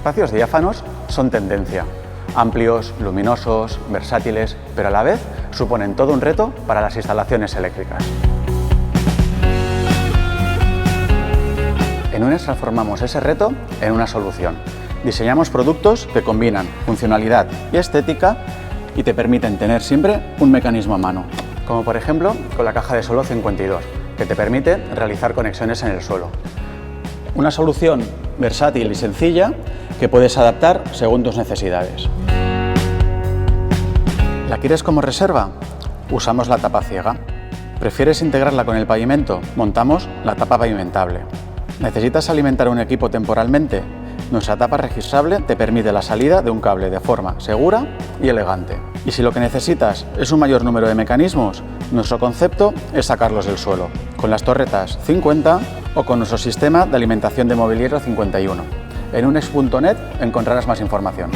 espacios diáfanos son tendencia. Amplios, luminosos, versátiles, pero a la vez suponen todo un reto para las instalaciones eléctricas. En UNES transformamos ese reto en una solución. Diseñamos productos que combinan funcionalidad y estética y te permiten tener siempre un mecanismo a mano, como por ejemplo con la caja de suelo 52, que te permite realizar conexiones en el suelo. Una solución versátil y sencilla que puedes adaptar según tus necesidades. ¿La quieres como reserva? Usamos la tapa ciega. ¿Prefieres integrarla con el pavimento? Montamos la tapa pavimentable. ¿Necesitas alimentar un equipo temporalmente? Nuestra tapa registrable te permite la salida de un cable de forma segura y elegante. Y si lo que necesitas es un mayor número de mecanismos, nuestro concepto es sacarlos del suelo, con las torretas 50 o con nuestro sistema de alimentación de mobiliario 51. En unex.net encontrarás más información.